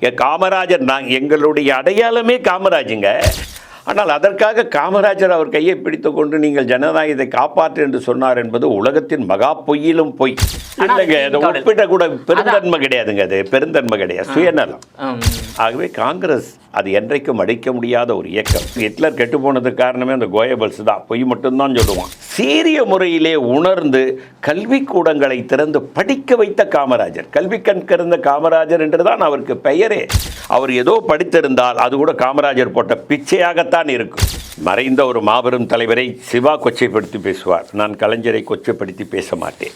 காமராஜர் எங்களுடைய அடையாளமே காமராஜுங்க. ஆனால் அதற்காக காமராஜர் அவர் கையை பிடித்து கொண்டு நீங்கள் ஜனநாயகத்தை காப்பாற்று என்று சொன்னார் என்பது உலகத்தின் மகா பொய்யிலும் பொய். இல்லைங்க, அதை ஒப்பிடக்கூட பெருந்தன்மை கிடையாதுங்க. அது பெருந்தன்மை கிடையாது, சுயநலம். ஆகவே காங்கிரஸ் அது என்றைக்கும் அடிக்க முடியாத ஒரு இயக்கம். ஹிட்லர் கெட்டு போனதுக்கு காரணமே அந்த கோயபல்ஸ் தான். பொய் மட்டும்தான் சொல்லுவான். சீரிய முறையிலே உணர்ந்து கல்விக்கூடங்களை திறந்து படிக்க வைத்த காமராஜர், கல்வி கண்கறந்த காமராஜர் என்றுதான் அவருக்கு பெயரே. அவர் ஏதோ படித்திருந்தால் அது கூட காமராஜர் போட்ட பிச்சையாகத்தான் இருக்கும். மறைந்த ஒரு மாபெரும் தலைவரை சிவா கொச்சைப்படுத்தி பேசுவார். நான் கலைஞரை கொச்சைப்படுத்தி பேச மாட்டேன்.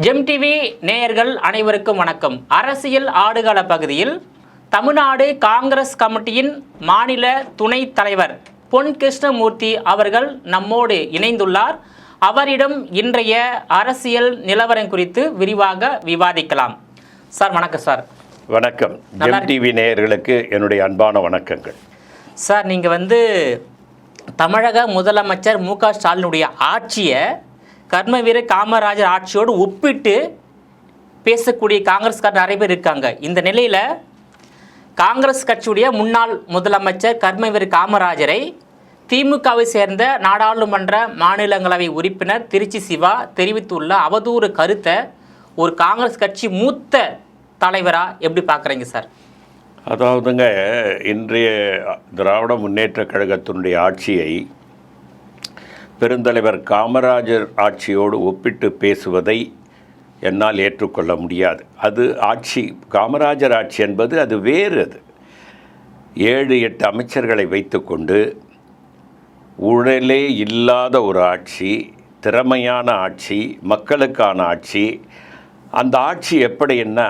ஜெம் டிவி நேயர்கள் அனைவருக்கும் வணக்கம். அரசியல் ஆடுகள பகுதியில் தமிழ்நாடு காங்கிரஸ் கமிட்டியின் மாநில துணைத் தலைவர் பொன் கிருஷ்ணமூர்த்தி அவர்கள் நம்மோடு இணைந்துள்ளார். அவரிடம் இன்றைய அரசியல் நிலவரம் குறித்து விரிவாக விவாதிக்கலாம். சார் வணக்கம். சார் வணக்கம். ஜெம் டிவி நேயர்களுக்கு என்னுடைய அன்பான வணக்கங்கள். சார், நீங்கள் தமிழக முதலமைச்சர் மு க ஸ்டாலினுடைய ஆட்சியை கர்மவீர காமராஜர் ஆட்சியோடு ஒப்பிட்டு பேசக்கூடிய காங்கிரஸ்காரர் நிறைய பேர் இருக்காங்க. இந்த நிலையில் காங்கிரஸ் கட்சியுடைய முன்னாள் முதலமைச்சர் கர்மவீர காமராஜரை திமுகவை சேர்ந்த நாடாளுமன்ற மாநிலங்களவை உறுப்பினர் திருச்சி சிவா தெரிவித்துள்ள அவதூறு கருத்தை ஒரு காங்கிரஸ் கட்சி மூத்த தலைவராக எப்படி பார்க்குறீங்க சார்? அதாவதுங்க, இன்றைய திராவிட முன்னேற்ற கழகத்தினுடைய ஆட்சியை பெருந்தலைவர் காமராஜர் ஆட்சியோடு ஒப்பிட்டு பேசுவதை என்னால் ஏற்றுக்கொள்ள முடியாது. அது ஆட்சி, காமராஜர் ஆட்சி என்பது அது வேறு. அது 7-8 அமைச்சர்களை வைத்துக்கொண்டு ஊழலே இல்லாத ஒரு ஆட்சி, திறமையான ஆட்சி, மக்களுக்கான ஆட்சி. அந்த ஆட்சி எப்படின்னா,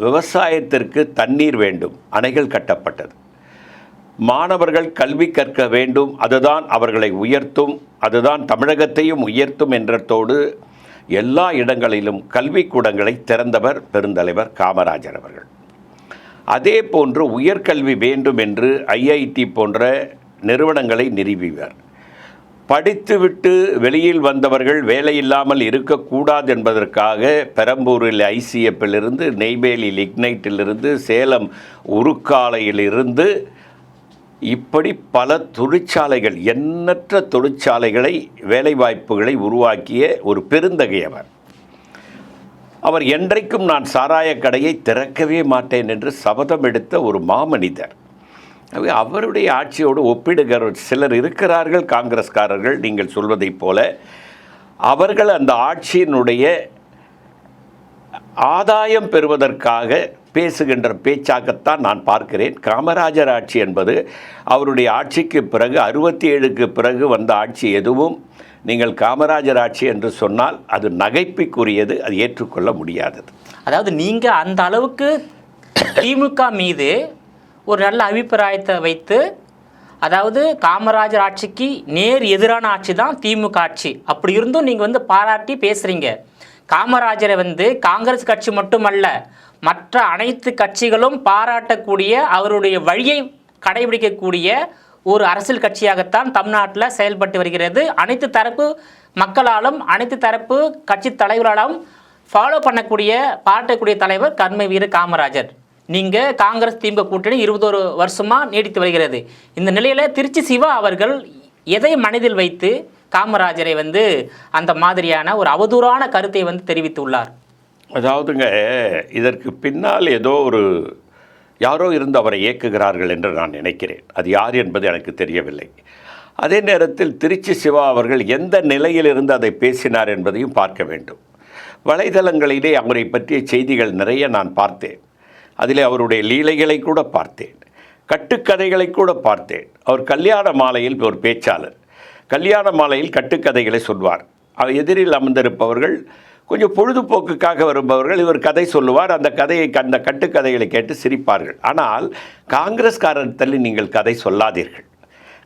விவசாயத்திற்கு தண்ணீர் வேண்டும், அணைகள் கட்டப்பட்டது. மாணவர்கள் கல்வி கற்க வேண்டும், அதுதான் அவர்களை உயர்த்தும், அதுதான் தமிழகத்தையும் உயர்த்தும் என்றதோடு எல்லா இடங்களிலும் கல்விக்கூடங்களை திறந்தவர் பெருந்தலைவர் காமராஜர் அவர்கள். அதே போன்று உயர்கல்வி வேண்டும் என்று ஐஐடி போன்ற நிறுவனங்களை நிறுவிவர். படித்துவிட்டு வெளியில் வந்தவர்கள் வேலையில்லாமல் இருக்கக்கூடாது என்பதற்காக பெரம்பூரில் ஐசிஎஃப்பிலிருந்து, நெய்வேலி லிக்னைட்டிலிருந்து, சேலம் உருக்காலையிலிருந்து இப்படி பல தொழிற்சாலைகள், எண்ணற்ற தொழிற்சாலைகளை, வேலைவாய்ப்புகளை உருவாக்கிய ஒரு பெருந்தகையவர். அவர் என்றைக்கும் நான் சாராய கடையை திறக்கவே மாட்டேன் என்று சபதம் எடுத்த ஒரு மாமனிதர். அவருடைய ஆட்சியோடு ஒப்பிடுகிற சிலர் இருக்கிறார்கள், காங்கிரஸ்காரர்கள் நீங்கள் சொல்வதைப் போல. அவர்கள் அந்த ஆட்சியினுடைய ஆதாயம் பெறுவதற்காக பேசுகின்ற பேச்சாகத்தான் நான் பார்க்கிறேன். காமராஜர் ஆட்சி என்பது அவருடைய ஆட்சிக்கு பிறகு 67க்கு பிறகு வந்த ஆட்சி எதுவும் நீங்கள் காமராஜர் ஆட்சி என்று சொன்னால் அது நகைப்புக்குரியது, அது ஏற்றுக்கொள்ள முடியாதது. அதாவது நீங்கள் அந்த அளவுக்கு திமுக மீது ஒரு நல்ல அபிப்பிராயத்தை வைத்து, அதாவது காமராஜர் ஆட்சிக்கு நேர் எதிரான ஆட்சி தான் திமுக ஆட்சி, அப்படி இருந்தும் நீங்கள் பாராட்டி பேசுகிறீங்க. காமராஜரை காங்கிரஸ் கட்சி மட்டுமல்ல, மற்ற அனைத்து கட்சிகளும் பாராட்டக்கூடிய, அவருடைய வழியை கடைபிடிக்கக்கூடிய ஒரு அரசியல் கட்சியாகத்தான் தமிழ்நாட்டில் செயல்பட்டு வருகிறது. அனைத்து தரப்பு மக்களாலும், அனைத்து தரப்பு கட்சி தலைவர்களாலும் ஃபாலோ பண்ணக்கூடிய, பாராட்டக்கூடிய தலைவர் கர்மவீர காமராஜர். நீங்கள் காங்கிரஸ் திமுக கூட்டணி 21 வருஷமாக நீடித்து வருகிறது. இந்த நிலையில் திருச்சி சிவா அவர்கள் எதை மனதில் வைத்து காமராஜரை அந்த மாதிரியான ஒரு அவதூறான கருத்தை தெரிவித்துள்ளார்? அதாவதுங்க, இதற்கு பின்னால் ஏதோ யாரோ இருந்து அவரை இயக்குகிறார்கள் என்று நான் நினைக்கிறேன். அது யார் என்பது எனக்கு தெரியவில்லை. அதே நேரத்தில் திருச்சி சிவா அவர்கள் எந்த நிலையிலிருந்து அதை பேசினார் என்பதையும் பார்க்க வேண்டும். வலைதளங்களிலே அவரை பற்றிய செய்திகள் நிறைய நான் பார்த்தேன். அதிலே அவருடைய லீலைகளை கூட பார்த்தேன், கட்டுக்கதைகளை கூட பார்த்தேன். அவர் கல்யாண மாலையில் ஒரு பேச்சாளர், கல்யாண மாலையில் கட்டுக்கதைகளை சொல்வார். எதிரில் அமர்ந்திருப்பவர்கள் கொஞ்சம் பொழுதுபோக்குக்காக வருபவர்கள், இவர் கதை சொல்லுவார். அந்த கட்டுக்கதைகளை கேட்டு சிரிப்பார்கள். ஆனால் காங்கிரஸ்காரத்தில் நீங்கள் கதை சொல்லாதீர்கள்.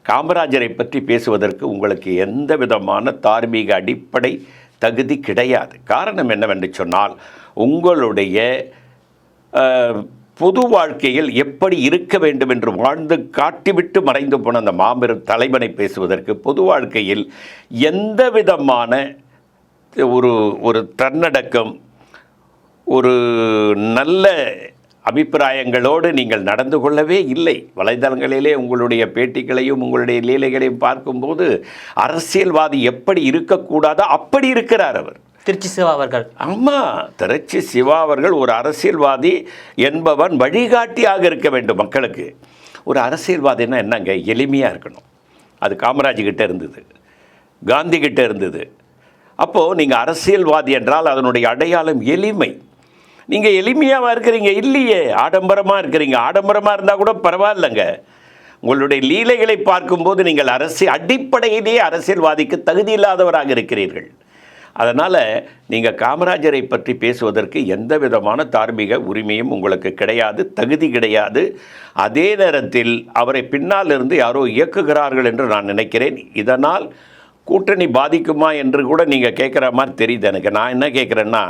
காமராஜரை பற்றி பேசுவதற்கு உங்களுக்கு எந்த விதமான தார்மீக அடிப்படை தகுதி கிடையாது. காரணம் என்னவென்று சொன்னால், உங்களுடைய பொது வாழ்க்கையில் எப்படி இருக்க வேண்டும் என்று வாழ்ந்து காட்டிவிட்டு மறைந்து போன அந்த மாபெரும் தலைவனை பேசுவதற்கு பொது வாழ்க்கையில் எந்த விதமான ஒரு தன்னடக்கம், ஒரு நல்ல அபிப்பிராயங்களோடு நீங்கள் நடந்து கொள்ளவே இல்லை. வலைதளங்களிலே உங்களுடைய பேட்டிகளையும் உங்களுடைய லீலைகளையும் பார்க்கும்போது அரசியல்வாதி எப்படி இருக்கக்கூடாதோ அப்படி இருக்கிறார் அவர். திருச்சி சிவா அவர்கள். ஆமாம், திருச்சி சிவா அவர்கள் ஒரு அரசியல்வாதி என்பவன் வழிகாட்டியாக இருக்க வேண்டும் மக்களுக்கு. ஒரு அரசியல்வாதின்னா என்னங்க, எளிமையாக இருக்கணும். அது காமராஜ் கிட்ட இருந்தது, காந்தி கிட்ட இருந்தது. அப்போது நீங்கள் அரசியல்வாதி என்றால் அதனுடைய அடையாளம் எளிமை. நீங்கள் எளிமையாக இருக்கிறீங்க இல்லையே, ஆடம்பரமாக இருக்கிறீங்க. ஆடம்பரமாக இருந்தால் கூட பரவாயில்லைங்க. உங்களுடைய லீலைகளை பார்க்கும்போது நீங்கள் அடிப்படையிலேயே அரசியல்வாதிக்கு தகுதி இல்லாதவராக இருக்கிறீர்கள். அதனால் நீங்கள் காமராஜரை பற்றி பேசுவதற்கு எந்த விதமான தார்மீக உரிமையும் உங்களுக்கு கிடையாது, தகுதி கிடையாது. அதே நேரத்தில் அவரை பின்னால் இருந்து யாரோ இயக்குகிறார்கள் என்று நான் நினைக்கிறேன். இதனால் கூட்டணி பாதிக்குமா என்று கூட நீங்கள் கேட்குற மாதிரி தெரியுது எனக்கு. நான் என்ன கேட்குறேன்னா,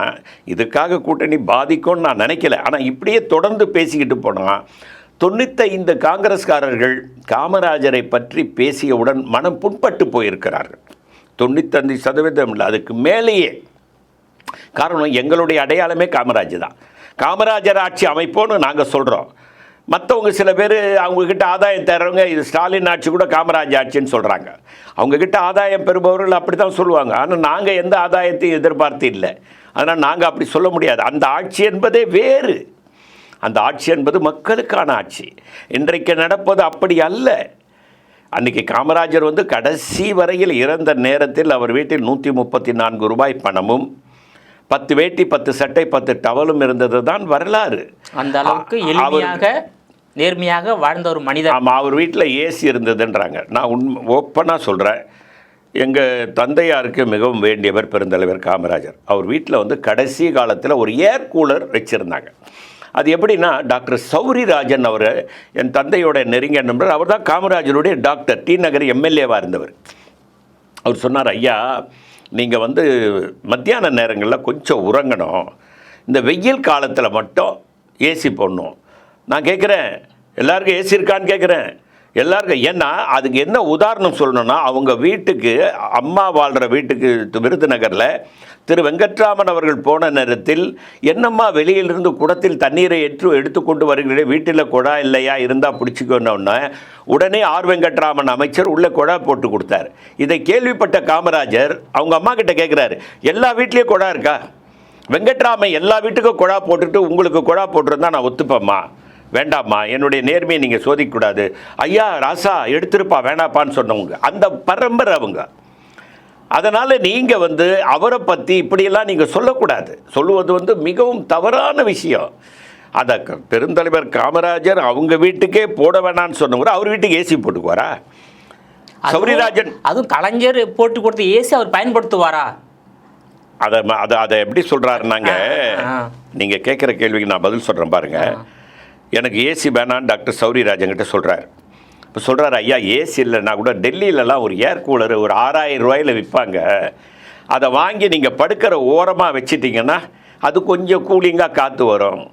இதுக்காக கூட்டணி பாதிக்கும்னு நான் நினைக்கல. ஆனால் இப்படியே தொடர்ந்து பேசிக்கிட்டு போனால் 95 காங்கிரஸ்காரர்கள் காமராஜரை பற்றி பேசியவுடன் மனம் புண்பட்டு போயிருக்கிறார்கள். 95% இல்லை, அதுக்கு மேலேயே. காரணம், எங்களுடைய அடையாளமே காமராஜ் தான். காமராஜர் ஆட்சி அமைப்போன்னு நாங்கள் சொல்கிறோம். மற்றவங்க சில பேர் அவங்கக்கிட்ட ஆதாயம் தர்றவங்க இது ஸ்டாலின் ஆட்சி கூட காமராஜ் ஆட்சின்னு சொல்கிறாங்க. அவங்கக்கிட்ட ஆதாயம் பெறுபவர்கள் அப்படி தான் சொல்லுவாங்க. ஆனால் நாங்கள் எந்த ஆதாயத்தையும் எதிர்பார்த்து இல்லை. அதனால் நாங்கள் அப்படி சொல்ல முடியாது. அந்த ஆட்சி என்பதே வேறு. அந்த ஆட்சி என்பது மக்களுக்கான ஆட்சி. இன்றைக்கு நடப்பது அப்படி அல்ல. அன்றைக்கி காமராஜர் கடைசி வரையில் இறந்த நேரத்தில் அவர் வீட்டில் 134 ரூபாய் பணமும் 10 வேட்டி 10 சட்டை 10 டவலும் இருந்தது தான் வரலாறு. அந்த அளவுக்கு எளிமையாக நேர்மையாக வாழ்ந்த ஒரு மனிதர். ஆமாம், அவர் வீட்டில் ஏசி இருந்ததுன்றாங்க. நான் ஓப்பனாக சொல்கிறேன், எங்கள் தந்தையாருக்கு மிகவும் வேண்டியவர் பெருந்தலைவர் காமராஜர். அவர் வீட்டில் கடைசி காலத்தில் ஒரு ஏர் கூலர் வச்சுருந்தாங்க. அது எப்படின்னா, டாக்டர் சௌரிராஜன் அவர் என் தந்தையோட நெருங்கிய நண்பர். அவர் தான் காமராஜருடைய டாக்டர், டி நகர் எம்எல்ஏவாக இருந்தவர். அவர் சொன்னார், ஐயா நீங்கள் மத்தியான நேரங்களில் கொஞ்சம் உறங்கணும், இந்த வெயில் காலத்தில் மட்டும் ஏசி போடணும். நான் கேட்குறேன், எல்லாருக்கும் ஏசி இருக்கான்னு கேட்குறேன். எல்லாருக்கும். ஏன்னா அதுக்கு என்ன உதாரணம் சொல்லணும்னா, அவங்க வீட்டுக்கு, அம்மா வாழ்கிற வீட்டுக்கு விருதுநகரில் திரு வெங்கட்ராமன் அவர்கள் போன நேரத்தில், என்னம்மா வெளியிலிருந்து குடத்தில் தண்ணீரை எடுத்துக்கொண்டு வருகிறேன், வீட்டில் குழா இல்லையா, இருந்தால் பிடிச்சிக்கணுன்னு உடனே ஆர் வெங்கட்ராமன் அமைச்சர் உள்ளே குழா போட்டு கொடுத்தார். இதை கேள்விப்பட்ட காமராஜர் அவங்க அம்மா கிட்ட கேட்குறாரு, எல்லா வீட்லேயும் குழா இருக்கா? வெங்கட்ராமன் எல்லா வீட்டுக்கும் குழா போட்டுட்டு உங்களுக்கு குழா போட்டிருந்தா நான் ஒத்துப்பேம்மா, வேண்டாம்மா, என்னுடைய நேர்மையை நீங்கள் சோதிக்கக்கூடாது. ஐயா ராசா எடுத்துருப்பா, வேண்டாப்பான்னு சொன்னவங்க அந்த பரம்பரை அவங்க. அதனால் நீங்கள் அவரை பற்றி இப்படியெல்லாம் நீங்கள் சொல்லக்கூடாது. சொல்லுவது மிகவும் தவறான விஷயம். அதை பெருந்தலைவர் காமராஜர் அவங்க வீட்டுக்கே போட வேணான்னு சொன்னவர் அவர் வீட்டுக்கு ஏசி போட்டுக்குவாரா? சௌரிராஜன் அதுவும் கலைஞர் போட்டு கொடுத்த ஏசி அவர் பயன்படுத்துவாரா? அதை எப்படி சொல்கிறாருன்னாங்க, நீங்கள் கேட்குற கேள்விக்கு நான் பதில் சொல்கிறேன் பாருங்கள். எனக்கு ஏசி வேணான்னு டாக்டர் சௌரிராஜன்கிட்ட சொல்கிறார். இப்போ சொல்கிறார், ஐயா ஏசி இல்லைன்னா கூட டெல்லியிலலாம் ஒரு ஏர் கூலரு ஒரு 6000 ரூபாயில் விற்பாங்க, அதை வாங்கி நீங்கள் படுக்கிற ஓரமாக வச்சிட்டிங்கன்னா அது கொஞ்சம் கூலிங்காக காற்று வரும்.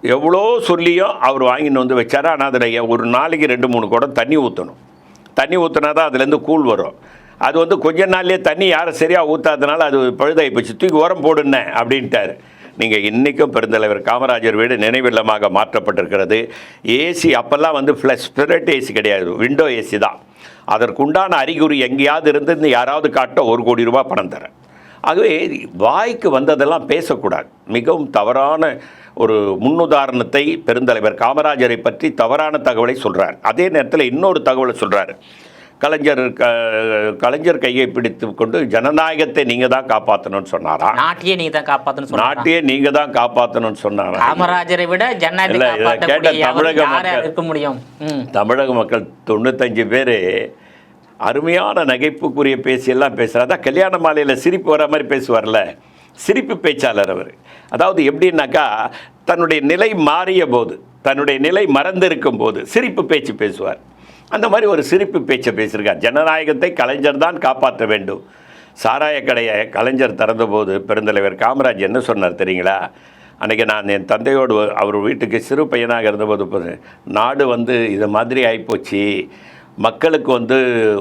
எவ்வளோ சொல்லியும் அவர் வாங்கின்னு வச்சார். ஆனால் அதில் ஒரு நாளைக்கு 2-3 குடம் தண்ணி ஊற்றணும். தண்ணி ஊற்றினா தான் அதுலேருந்து கூழ் வரும். அது கொஞ்ச நாள்லேயே தண்ணி யாரும் சரியாக ஊற்றாதனால அது பழுதாகி போச்சு, தூக்கி உரம் போடுன்னு அப்படின்ட்டார். நீங்கள் இன்றைக்கும் பெருந்தலைவர் காமராஜர் வீடு நினைவில்லமாக மாற்றப்பட்டிருக்கிறது. ஏசி அப்போல்லாம் ஸ்பிரிட் ஏசி கிடையாது, விண்டோ ஏசி தான். அதற்குண்டான அறிகுறி எங்கேயாவது இருந்து யாராவது காட்ட 1 கோடி ரூபாய் பணம் தரேன். ஆகவே வாய்க்கு வந்ததெல்லாம் பேசக்கூடாது. மிகவும் தவறான ஒரு முன்னுதாரணத்தை பெருந்தலைவர் காமராஜரை பற்றி தவறான தகவலை சொல்கிறார். அதே நேரத்தில் இன்னொரு தகவலை சொல்கிறார். கலைஞர் கையை பிடித்து கொண்டு ஜனநாயகத்தை நீங்கள் தான் காப்பாற்றணும்னு சொன்னாரா? நாட்டையே நீங்கள் தான் காப்பாற்றணும், நாட்டையே நீங்கள் தான் காப்பாற்றணும்னு சொன்னாரா? காமராஜரை விட தமிழக மக்கள் 95 பேர் அருமையான நகைப்புக்குரிய பேசியெல்லாம் பேசுகிறார். அதான் கல்யாண மாலையில் சிரிப்பு வர மாதிரி பேசுவார்ல, சிரிப்பு பேச்சாளர் அவர். அதாவது எப்படின்னாக்கா, தன்னுடைய நிலை மாறிய போது, தன்னுடைய நிலை மறந்திருக்கும் போது சிரிப்பு பேச்சு பேசுவார். அந்த மாதிரி ஒரு சிரிப்பு பேச்சை பேசியிருக்கார். ஜனநாயகத்தை கலைஞர் தான் காப்பாற்ற வேண்டும். சாராய கடையை கலைஞர் திறந்தபோது பெருந்தலைவர் காமராஜ் என்ன சொன்னார் தெரியுங்களா? அன்றைக்கி நான் என் தந்தையோடு அவர் வீட்டுக்கு சிறு பையனாக இருந்தபோது நாடு இது மாதிரி ஆகிப்போச்சு, மக்களுக்கு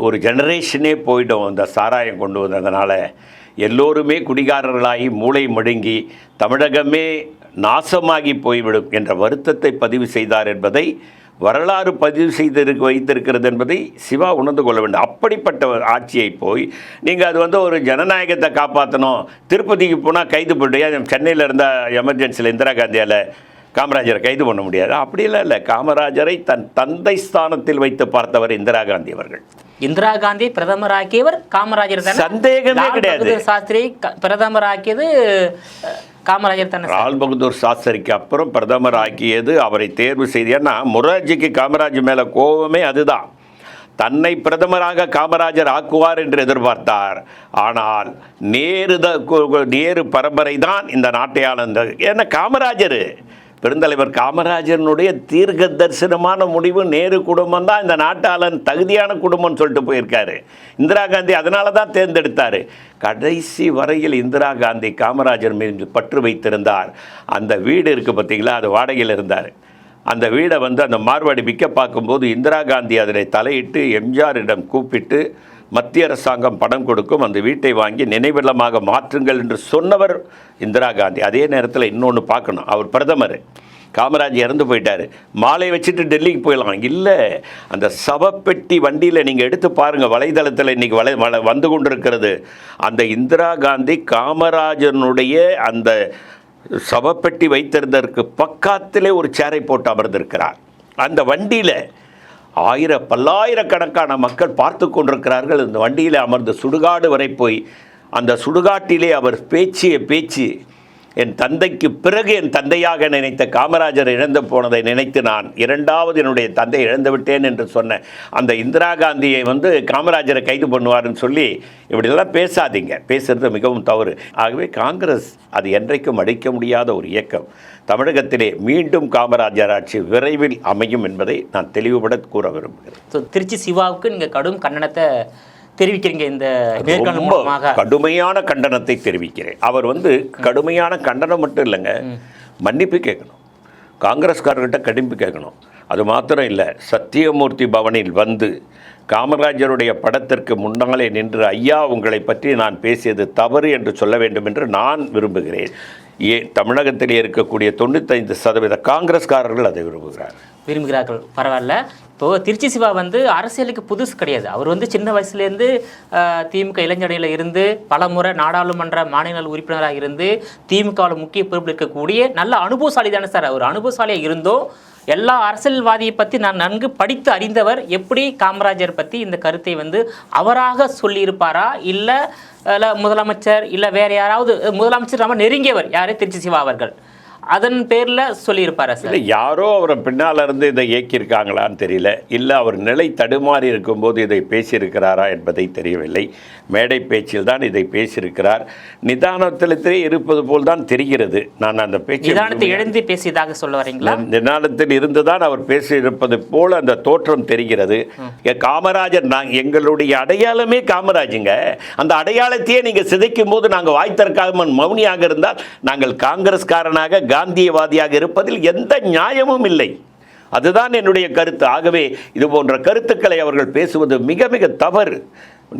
ஒரு ஜெனரேஷனே போயிடும் இந்த சாராயம் கொண்டு வந்ததுனால, எல்லோருமே குடிகாரர்களாகி மூளை மழுங்கி தமிழகமே நாசமாகி போய்விடும் என்ற வருத்தத்தை பதிவு செய்தார் என்பதை வரலாறு பதிவு செய்து வைத்திருக்கிறது என்பதை சிவா உணர்ந்து கொள்ள வேண்டும். அப்படிப்பட்ட ஆட்சியை போய் நீங்கள் அது ஒரு ஜனநாயகத்தை காப்பாற்றணும், திருப்பதிக்கு போனால் கைது பண்ணிட்டு, சென்னையில் இருந்தால் எமர்ஜென்சியில் இந்திரா காந்தியால் காமராஜரை கைது பண்ண முடியாது, அப்படிலாம் இல்லை. காமராஜரை தன் தந்தை ஸ்தானத்தில் வைத்து பார்த்தவர் இந்திரா காந்தி அவர்கள். இந்திரா காந்தி பிரதமராக்கியவர் காமராஜர் தானே, சந்தேகமே கிடையாது. சாஸ்திரி பிரதமராக்கியது காமராஜர் தானே. லால் பகதூர் சாஸ்திரிக்கு அப்புறம் பிரதமர் ஆக்கியது அவரை தேர்வு செய்து. ஏன்னா மொரார்ஜிக்கு காமராஜ் மேலே கோபமே அதுதான். தன்னை பிரதமராக காமராஜர் ஆக்குவார் என்று எதிர்பார்த்தார். ஆனால் நேரு பரம்பரை தான் இந்த நாட்டை ஆளந்தது. ஏன்னா காமராஜர் பெருந்தலைவர் காமராஜனுடைய தீர்க்க தரிசனமான முடிவு நேரு குடும்பம் தான் இந்த நாட்டாளன் தகுதியான குடும்பம்னு சொல்லிட்டு போயிருக்காரு. இந்திரா காந்தி அதனால தான் தேர்ந்தெடுத்தார். கடைசி வரையில் இந்திரா காந்தி காமராஜர் மீது பற்று வைத்திருந்தார். அந்த வீடு இருக்குது பார்த்தீங்களா, அது வாடகையில் இருந்தார். அந்த வீடை அந்த மார்வாடி விற்க பார்க்கும்போது இந்திரா காந்தி அதனை தலையிட்டு எம்ஜிஆரிடம் கூப்பிட்டு மத்திய அரசாங்கம் பணம் கொடுக்கும், அந்த வீட்டை வாங்கி நினைவில்லமாக மாற்றுங்கள் என்று சொன்னவர் இந்திரா காந்தி. அதே நேரத்தில் இன்னொன்று பார்க்கணும், அவர் பிரதமர், காமராஜ் இறந்து போயிட்டார், மாலை வச்சுட்டு டெல்லிக்கு போயிடலாம். இல்லை, அந்த சவப்பெட்டி வண்டியில் நீங்கள் எடுத்து பாருங்கள், வலைதளத்தில் இன்றைக்கி வந்து கொண்டிருக்கிறது. அந்த இந்திரா காந்தி காமராஜனுடைய அந்த சவப்பெட்டி வைத்திருந்ததற்கு பக்கத்திலே ஒரு சேரை போட்டு அமர்ந்திருக்கிறார். அந்த வண்டியில் பல்லாயிரக்கணக்கான மக்கள் பார்த்து கொண்டிருக்கிறார்கள். இந்த வண்டியில் அமர்ந்து சுடுகாடு வரை போய் அந்த சுடுகாட்டிலே அவர் பேச்சிய பேச்சு என் தந்தைக்கு பிறகு என் தந்தையாக நினைத்த காமராஜர் இழந்து போனதை நினைத்து நான் இரண்டாவது என்னுடைய தந்தை இழந்து விட்டேன் என்று சொன்ன அந்த இந்திரா காந்தியை காமராஜரை கைது பண்ணுவார்னு சொல்லி இப்படிலாம் பேசாதீங்க, பேசுகிறது மிகவும் தவறு. ஆகவே காங்கிரஸ் அது என்றைக்கும் அடிக்க முடியாத ஒரு இயக்கம். தமிழகத்திலே மீண்டும் காமராஜர் ஆட்சி விரைவில் அமையும் என்பதை நான் தெளிவுபட கூற விரும்புகிறேன். ஸோ திருச்சி சிவாவுக்கு நீங்கள் கடும் கண்டனத்தை தெரிவிக்கிறீங்க, இந்த கடுமையான கண்டனத்தை தெரிவிக்கிறேன். அவர் கடுமையான கண்டனம் மட்டும் இல்லைங்க, மன்னிப்பு கேட்கணும், காங்கிரஸ்காரர்கிட்ட கண்டிப்பு கேட்கணும். அது மாத்திரம் இல்லை, சத்தியமூர்த்தி பவனில் காமராஜருடைய படத்திற்கு முன்னாலே நின்று ஐயா உங்களை பற்றி நான் பேசியது தவறு என்று சொல்ல வேண்டும் என்று நான் விரும்புகிறேன். தமிழகத்தில் இருக்கக்கூடிய 95% காங்கிரஸ்காரர்கள் அதை விரும்புகிறார்கள். பரவாயில்ல. இப்போது திருச்சி சிவா அரசியலுக்கு புதுசு கிடையாது. அவர் சின்ன வயசுலேருந்து திமுக இளைஞரையில் இருந்து பல முறை நாடாளுமன்ற மாநில உறுப்பினராக இருந்து திமுகவில் முக்கிய பொறுப்பில் இருக்கக்கூடிய நல்ல அனுபவசாலி தானே சார். அவர் அனுபவசாலியாக இருந்தோம் எல்லா அரசியல்வாதியை பற்றி நான் நன்கு படித்து அறிந்தவர். எப்படி காமராஜர் பற்றி இந்த கருத்தை அவராக சொல்லியிருப்பாரா, இல்லை முதலமைச்சர், இல்லை வேறு யாராவது, முதலமைச்சர் ரொம்ப நெருங்கியவர் யார் திருச்சி சிவா அவர்கள், அதன் பேரில் சொல்லியிருப்பாரா சார்? யாரோ அவரை பின்னால் இருந்து இதை இயக்கியிருக்காங்களான்னு தெரியல, இல்லை அவர் நிலை தடுமாறி இருக்கும்போது இதை பேசியிருக்கிறாரா என்பதை தெரியவில்லை. மேடை பேச்சில் தான் இதை பேசியிருக்கிறார். நிதானத்திலே இருப்பது போல் தான் தெரிகிறது. நான் அந்த பேச்சு நிதானத்தை எழுந்து பேசியதாக சொல்ல வரீங்களா? நிதானத்தில் இருந்து தான் அவர் பேசியிருப்பது போல் அந்த தோற்றம் தெரிகிறது. காமராஜர் எங்களுடைய அடையாளமே காமராஜுங்க. அந்த அடையாளத்தையே நீங்கள் சிதைக்கும் போது நாங்கள் வாய் திறக்காமல் மௌனியாக இருந்தால் நாங்கள் காங்கிரஸ்காரனாக காந்தியவாதியாக இருப்பதில் எந்த நியாயமும் இல்லை. அதுதான் என்னுடைய கருத்து. ஆகவே இது போன்ற கருத்துக்களை அவர்கள் பேசுவது மிக மிக தவறு.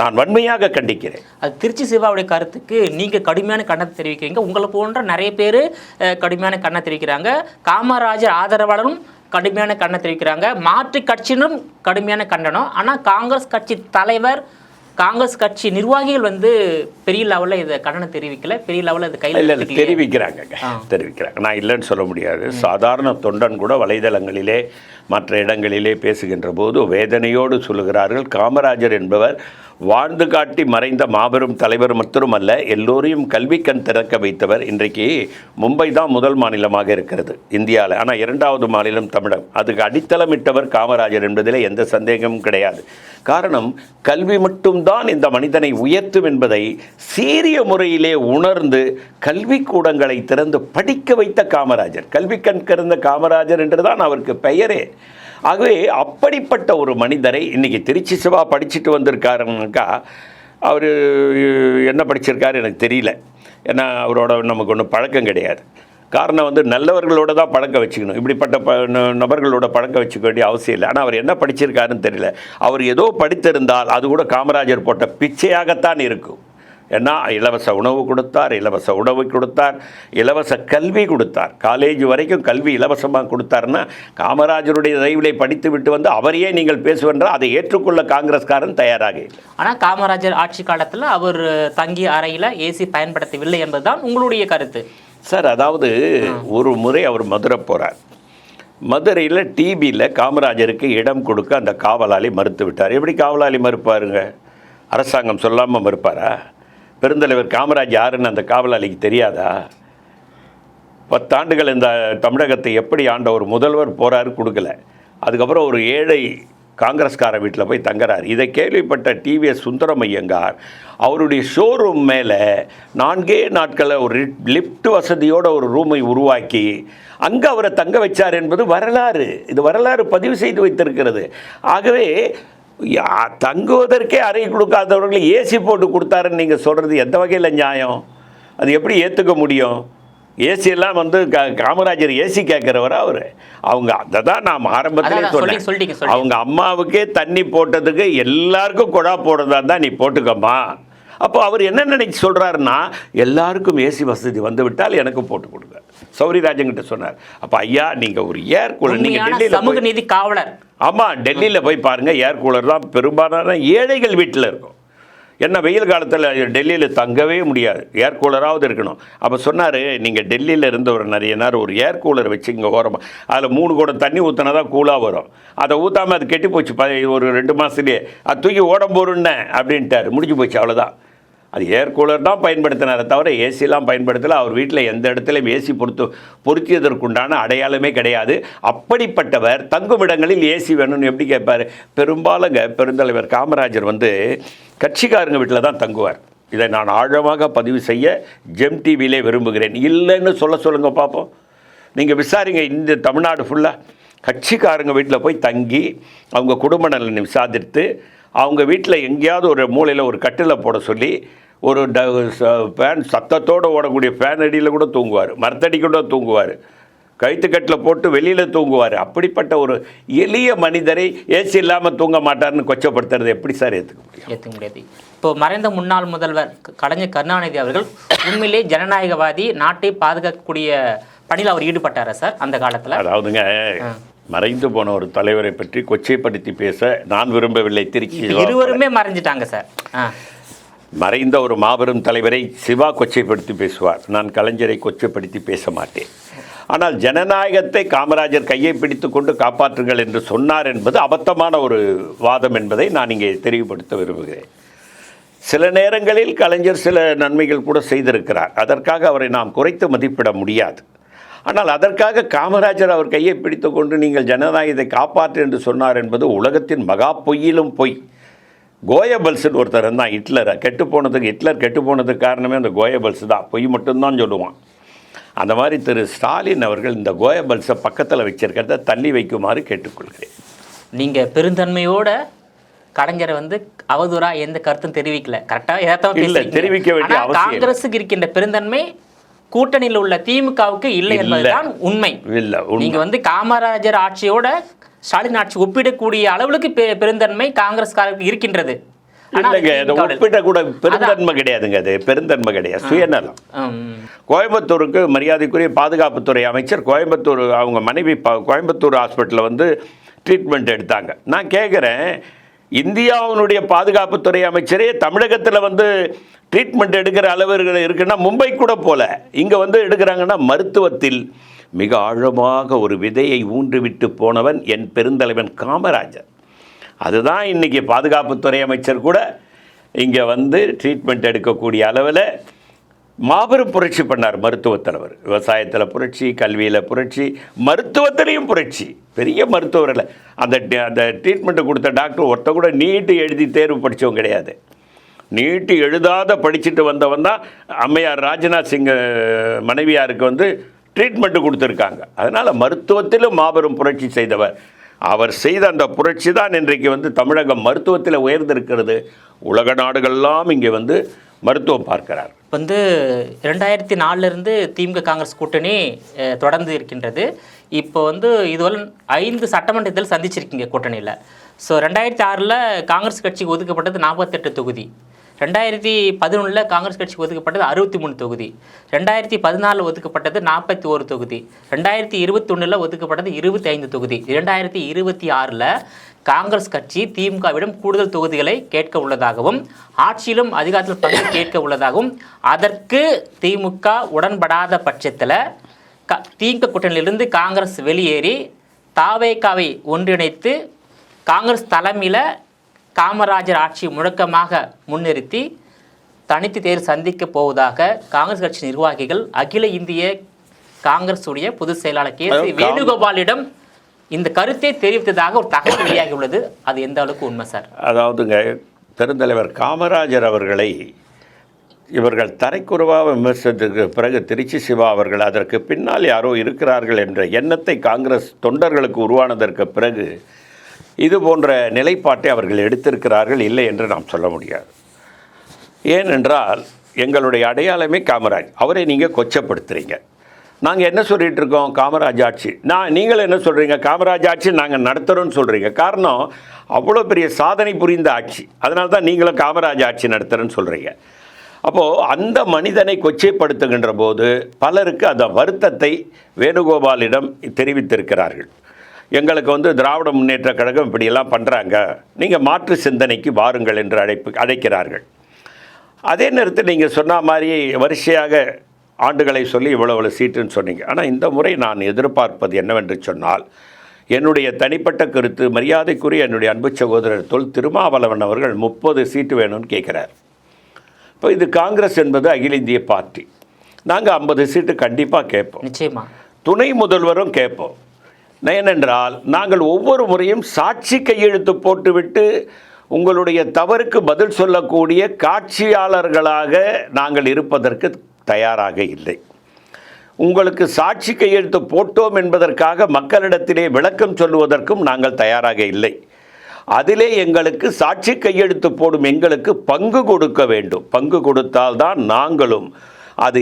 நான் வன்மையாக கண்டிக்கிறேன். அது திருச்சி சிவாவுடைய கருத்துக்கு நீங்கள் கடுமையான கண்டனம் தெரிவிக்கிறீங்க. உங்களை போன்ற நிறைய பேர் கடுமையான கண்டனம் தெரிவிக்கிறாங்க. காமராஜர் ஆதரவாளரும் கடுமையான கண்டனம் தெரிவிக்கிறாங்க. மாற்று கட்சியினரும் கடுமையான கண்டனம். ஆனால் காங்கிரஸ் கட்சி தலைவர், காங்கிரஸ் கட்சி நிர்வாகிகள் பெரிய லெவலில் இதை கண்டனம் தெரிவிக்கல. பெரிய லெவலில் இது கையில் தெரிவிக்கிறாங்க. நான் இல்லைன்னு சொல்ல முடியாது. சாதாரண தொண்டன் கூட வலைதளங்களிலே மற்ற இடங்களிலே பேசுகின்ற போது வேதனையோடு சொல்லுகிறார்கள், காமராஜர் என்பவர் வாழ்ந்து காட்டி மறைந்த மாபெரும் தலைவர் மட்டுமல்ல, எல்லோரையும் கல்வி கண் திறக்க வைத்தவர். இன்றைக்கு மும்பை தான் முதல் மாநிலமாக இருக்கிறது இந்தியாவில், ஆனால் 2வது மாநிலம் தமிழகம். அதுக்கு அடித்தளமிட்டவர் காமராஜர் என்பதில் எந்த சந்தேகமும் கிடையாது. காரணம், கல்வி மட்டும்தான் இந்த மனிதனை உயர்த்தும் என்பதை சீரிய முறையிலே உணர்ந்து கல்விக்கூடங்களை திறந்து படிக்க வைத்த காமராஜர், கல்வி கண் திறந்த காமராஜர் என்றுதான் அவருக்கு பெயரே. ஆகவே அப்படிப்பட்ட ஒரு மனிதரை இன்றைக்கி திருச்சி சிவா படிச்சுட்டு வந்திருக்காருனாக்கா, அவர் என்ன படிச்சிருக்காரு எனக்கு தெரியல. ஏன்னா அவரோட நமக்கு ஒன்றும் பழக்கம் கிடையாது. காரணம் வந்து நல்லவர்களோட தான் பழக்க வச்சுக்கணும், இப்படிப்பட்ட நபர்களோட பழக்க வச்சுக்க வேண்டிய அவசியம் இல்லை. ஆனால் அவர் என்ன படிச்சிருக்காருன்னு தெரியல. அவர் ஏதோ படித்திருந்தால் அது கூட காமராஜர் போட்ட பிச்சையாகத்தான் இருக்கும். ஏன்னா இலவச உணவு கொடுத்தார், இலவச உணவு கொடுத்தார், இலவச கல்வி கொடுத்தார், காலேஜ் வரைக்கும் கல்வி இலவசமாக கொடுத்தாருன்னா காமராஜருடைய தயவிலை படித்து விட்டு வந்து அவரையே நீங்கள் பேசுவென்றால் அதை ஏற்றுக்கொள்ள காங்கிரஸ்காரன் தயாராக இல்லை. ஆனால் காமராஜர் ஆட்சி காலத்தில் அவர் தங்கிய அறையில் ஏசி பயன்படுத்தவில்லை என்பதுதான் உங்களுடைய கருத்து சார். அதாவது ஒரு முறை அவர் மதுரை போகிறார். மதுரையில் டிபியில் காமராஜருக்கு இடம் கொடுக்க அந்த காவலாளி மறுத்து விட்டார். எப்படி காவலாளி மறுப்பாருங்க? அரசாங்கம் சொல்லாமல் மறுப்பாரா? பெருந்தலைவர் காமராஜ் யாருன்னு அந்த காவலாளிக்கு தெரியாதா? 10 ஆண்டுகள் இந்த தமிழகத்தை எப்படி ஆண்ட ஒரு முதல்வர் போகிறாரு, கொடுக்கல. அதுக்கப்புறம் ஒரு ஏழை காங்கிரஸ்கார வீட்டில் போய் தங்குறார். இதை கேள்விப்பட்ட டிவிஎஸ் சுந்தரமையங்கார் அவருடைய ஷோரூம் மேலே 4 நாட்களில் ஒரு லிஃப்ட் வசதியோட ஒரு ரூமை உருவாக்கி அங்கே அவரை தங்க வச்சார் என்பது வரலாறு. இது வரலாறு பதிவு செய்து வைத்திருக்கிறது. ஆகவே தங்குவதற்கே அறை கொடுக்காதவர்கள் ஏசி போட்டு கொடுத்தாருன்னு நீங்கள் சொல்கிறது எந்த வகையில் நியாயம்? அது எப்படி ஏற்றுக்க முடியும்? ஏசியெல்லாம் வந்து காமராஜர் ஏசி கேட்குறவரா அவர்? அவங்க அதை தான் நாம் ஆரம்பத்திலே சொன்னேன். அவங்க அம்மாவுக்கே தண்ணி போட்டதுக்கு எல்லாருக்கும் குழா போடுறதா தான் நீ போட்டுக்கம்மா. அப்போ அவர் என்ன நினைச்சு சொல்கிறாருன்னா, எல்லாருக்கும் ஏசி வசதி வந்து விட்டால் எனக்கு போட்டு கொடுங்க. சௌரிராஜன்கிட்ட சொன்னார். அப்போ ஐயா நீங்கள் ஒரு ஏர் கூலர், நீங்கள் டெல்லியில் சமூக நீதி காவலர், ஆமாம் டெல்லியில் போய் பாருங்கள், ஏர் கூலர் தான் பெரும்பாலான ஏழைகள் வீட்டில் இருக்கும். என்ன வெயில் காலத்தில் டெல்லியில் தங்கவே முடியாது, ஏர் கூலராவது இருக்கணும். அப்போ சொன்னார், நீங்கள் டெல்லியில் இருந்த ஒரு நிறைய நேரம் ஒரு ஏர் கூலர் வச்சு இங்கே ஓரமாக அதில் 3 குடம் தண்ணி ஊற்றினா தான் கூலாக வரும். அதை ஊற்றாமல் அது கெட்டி போச்சு ஒரு 2 மாதத்துலேயே. அது தூக்கி ஓடம் போடுன்னேன் அப்படின்ட்டார். முடிஞ்சு போச்சு, அவ்வளோதான். அது ஏர் கூலர் தான் பயன்படுத்தினாரே தவிர ஏசிலாம் பயன்படுத்தலை. அவர் வீட்டில் எந்த இடத்துலையும் ஏசி பொருத்தியதற்குண்டான அடையாளமே கிடையாது. அப்படிப்பட்டவர் தங்கும் இடங்களில் ஏசி வேணும்னு எப்படி கேட்பார்? பெரும்பாலுங்க பெருந்தலைவர் காமராஜர் வந்து கட்சிக்காரங்க வீட்டில் தான் தங்குவார். இதை நான் ஆழமாக பதிவு செய்ய ஜெம் டிவியிலே விரும்புகிறேன். இல்லைன்னு சொல்லுங்க பார்ப்போம். நீங்கள் விசாரிங்க, இந்த தமிழ்நாடு ஃபுல்லாக கட்சிக்காரங்க வீட்டில் போய் தங்கி அவங்க குடும்ப நலனை விசாரித்து அவங்க வீட்டில் எங்கேயாவது ஒரு மூலையில் ஒரு கட்டில் போட சொல்லி ஒரு ஃபேன் சத்தத்தோடு ஓடக்கூடிய ஃபேன் அடியில் கூட தூங்குவார், மரத்தடி கூட தூங்குவார், கயிற்றுக்கட்டில் போட்டு வெளியில் தூங்குவார். அப்படிப்பட்ட ஒரு எளிய மனிதரை ஏசி இல்லாமல் தூங்க மாட்டார்னு கொச்சப்படுத்துறது எப்படி சார் ஏற்றுக்க முடியாது? இப்போ மறைந்த முன்னாள் முதல்வர் கலைஞர் கருணாநிதி அவர்கள் உண்மையிலே ஜனநாயகவாதி, நாட்டை பாதுகாக்கக்கூடிய பணியில் அவர் ஈடுபட்டாரா சார் அந்த காலத்தில்? அதாவதுங்க, மறைந்து போன ஒரு தலைவரை பற்றி கொச்சைப்படுத்தி பேச நான் விரும்பவில்லை. திருச்சி இருவருமே மறைஞ்சிட்டாங்க சார். மறைந்த ஒரு மாபெரும் தலைவரை சிவா கொச்சைப்படுத்தி பேசுவார், நான் கலைஞரை கொச்சைப்படுத்தி பேச மாட்டேன். ஆனால் ஜனநாயகத்தை காமராஜர் கையை பிடித்து கொண்டு காப்பாற்றுங்கள் என்று சொன்னார் என்பது அபத்தமான ஒரு வாதம் என்பதை நான் இங்கே தெளிவுபடுத்த விரும்புகிறேன். சில நேரங்களில் கலைஞர் சில நன்மைகள் கூட செய்திருக்கிறார், அதற்காக அவரை நாம் குறைத்து மதிப்பிட முடியாது. ஆனால் அதற்காக காமராஜர் அவர் கையை பிடித்து கொண்டு நீங்கள் ஜனநாயகத்தை காப்பாற்று என்று சொன்னார் என்பது உலகத்தின் மகா பொய்யிலும் பொய். கோயபல்ஸ்னு ஒருத்தர் தான் ஹிட்லர் கெட்டு போனதுக்கு காரணமே அந்த கோயபல்ஸ் தான், பொய் மட்டும்தான் சொல்லுவான். அந்த மாதிரி திரு ஸ்டாலின் அவர்கள் இந்த கோயபல்ஸை பக்கத்தில் வச்சிருக்கிறத தள்ளி வைக்குமாறு கேட்டுக்கொள்கிறேன். நீங்கள் பெருந்தன்மையோட கலைஞரை வந்து அவதூறா எந்த கருத்தும் தெரிவிக்கல, கரெக்டாக இல்லை, தெரிவிக்க வேண்டிய அவசியம். காங்கிரஸுக்கு இருக்கின்ற பெருந்தன்மை கூட்டணியில் உள்ள திமுகவுக்கு இல்லை என்பதுதான் உண்மை. நீங்க வந்து காமராஜர் ஆட்சியோட ஸ்டாலின் ஆட்சி ஒப்பிடக்கூடிய அளவுக்கு பெருந்தன்மை காங்கிரஸ்காரருக்கு இருக்கின்றது. ஒப்பிட்ட கூட பெருந்தன்மை கிடையாதுங்க, அது பெருந்தன்மை கிடையாது, சுயநலம். கோயம்புத்தூருக்கு மரியாதைக்குரிய பாதுகாப்புத்துறை அமைச்சர் கோயம்புத்தூர் அவங்க மனைவி கோயம்புத்தூர் ஹாஸ்பிட்டலில் வந்து ட்ரீட்மெண்ட் எடுத்தாங்க. நான் கேட்குறேன், இந்தியாவினுடைய பாதுகாப்புத்துறை அமைச்சரே தமிழகத்தில் வந்து ட்ரீட்மெண்ட் எடுக்கிற அளவு இருக்குன்னா மும்பை கூட போல இங்கே வந்து எடுக்கிறாங்கன்னா மருத்துவத்தில் மிக ஆழமாக ஒரு விதையை ஊன்றிவிட்டு போனவன் என் பெருந்தலைவன் காமராஜர். அதுதான் இன்றைக்கி பாதுகாப்புத்துறை அமைச்சர் கூட இங்கே வந்து ட்ரீட்மெண்ட் எடுக்கக்கூடிய அளவில் மாபெரும் புரட்சி பண்ணார். மருத்துவத்தலைவர் விவசாயத்தில் புரட்சி, கல்வியில் புரட்சி, மருத்துவத்திலையும் புரட்சி. பெரிய மருத்துவரில் அந்த ட்ரீட்மெண்ட்டை கொடுத்த டாக்டர் ஒருத்த கூட நீட்டு எழுதி தேர்வு படித்தவங்க கிடையாது. நீட்டு எழுதாத படிச்சுட்டு வந்தவன் தான் அம்மையார் ராஜ்நாத் சிங் மனைவியாருக்கு வந்து ட்ரீட்மெண்ட்டு கொடுத்துருக்காங்க. அதனால் மருத்துவத்திலும் மாபெரும் புரட்சி செய்தவர். அவர் செய்த அந்த புரட்சி தான் இன்றைக்கு வந்து தமிழகம் மருத்துவத்தில் உயர்ந்திருக்கிறது. உலக நாடுகள்லாம் இங்கே வந்து மருத்துவம் பார்க்கிறார். வந்து 2004 திமுக காங்கிரஸ் கூட்டணி தொடர்ந்து இருக்கின்றது. இப்போ வந்து இதுவரை 5 சட்டமன்ற தேர்தல் சந்திச்சிருக்கீங்க கூட்டணியில். ஸோ 2006 காங்கிரஸ் கட்சிக்கு ஒதுக்கப்பட்டது 48 தொகுதி, 2011 காங்கிரஸ் கட்சிக்கு ஒதுக்கப்பட்டது 63 தொகுதி, 2014 ஒதுக்கப்பட்டது 41 தொகுதி, 2021 ஒதுக்கப்பட்டது 25 தொகுதி, 2026 காங்கிரஸ் கட்சி திமுகவிடம் கூடுதல் தொகுதிகளை கேட்க உள்ளதாகவும் ஆட்சியிலும் அதிகாரத்தில் பங்கு கேட்க உள்ளதாகவும், அதற்கு திமுக உடன்படாத பட்சத்தில் திமுக கூட்டணியிலிருந்து காங்கிரஸ் வெளியேறி தாவேகாவை ஒன்றிணைத்து காங்கிரஸ் தலைமையில் காமராஜர் ஆட்சி முழக்கமாக முன்னிறுத்தி தனித்து தேர்தல் சந்திக்க போவதாக காங்கிரஸ் கட்சி நிர்வாகிகள் அகில இந்திய காங்கிரஸ் உடைய பொதுச் செயலாளர் கே.சி. வேணுகோபாலிடம் இந்த கருத்தை தெரிவித்ததாக ஒரு தகவல் வெளியாகி உள்ளது. அது எந்த அளவுக்கு உண்மை சார்? அதாவதுங்க, பெருந்தலைவர் காமராஜர் அவர்களை இவர்கள் தரைக்குறைவாக விமர்சனத்துக்கு பிறகு திருச்சி சிவா அவர்கள் அதற்கு பின்னால் யாரோ இருக்கிறார்கள் என்ற எண்ணத்தை காங்கிரஸ் தொண்டர்களுக்கு உருவானதற்கு பிறகு இது போன்ற நிலைப்பாட்டை அவர்கள் எடுத்திருக்கிறார்கள், இல்லை என்று நாம் சொல்ல முடியாது. ஏனென்றால் எங்களுடைய அடையாளமே காமராஜ். அவரை நீங்கள் கொச்சப்படுத்துகிறீங்க. நாங்கள் என்ன சொல்லிகிட்டு இருக்கோம்? காமராஜ் ஆட்சி. நீங்கள் என்ன சொல்கிறீங்க? காமராஜ் ஆட்சி நாங்கள் நடத்துகிறோன்னு சொல்கிறீங்க. காரணம், அவ்வளோ பெரிய சாதனை புரிந்த ஆட்சி. அதனால தான் நீங்களும் காமராஜ் ஆட்சி நடத்துகிறேன்னு சொல்கிறீங்க. அப்போது அந்த மனிதனை கொச்சைப்படுத்துகின்ற போது பலருக்கு அந்த வருத்தத்தை வேணுகோபாலிடம் தெரிவித்திருக்கிறார்கள். எங்களுக்கு வந்து திராவிட முன்னேற்ற கழகம் இப்படியெல்லாம் பண்ணுறாங்க, நீங்கள் மாற்று சிந்தனைக்கு வாருங்கள் என்று அழைக்கிறார்கள். அதே நேரத்தில் நீங்கள் சொன்ன மாதிரி வரிசையாக ஆண்டுகளை சொல்லி இவ்வளவு சீட்டுன்னு சொன்னீங்க. ஆனால் இந்த முறை நான் எதிர்பார்ப்பது என்னவென்று சொன்னால், என்னுடைய தனிப்பட்ட கருத்து, மரியாதைக்குரிய என்னுடைய அன்பு சகோதரர் தொல் திருமாவளவன் அவர்கள் 30 சீட்டு வேணும்னு கேட்குறார். இப்போ இது காங்கிரஸ் என்பது அகில இந்திய பார்ட்டி. நாங்கள் 50 சீட்டு கண்டிப்பாக கேட்போம். நிச்சயமாக துணை முதல்வரும் கேட்போம். ஏனென்றால் நாங்கள் ஒவ்வொரு முறையும் சாட்சி கையெழுத்து போட்டுவிட்டு உங்களுடைய தவறுக்கு பதில் சொல்லக்கூடிய காட்சியாளர்களாக நாங்கள் இருப்பதற்கு தயாராக இல்லை. உங்களுக்கு சாட்சி கையெழுத்து போட்டோம் என்பதற்காக மக்களிடத்திலே விளக்கம் சொல்லுவதற்கும் நாங்கள் தயாராக இல்லை. அதிலே எங்களுக்கு சாட்சி கையெழுத்து போடும் எங்களுக்கு பங்கு கொடுக்க வேண்டும். பங்கு கொடுத்தால்தான் நாங்களும் அது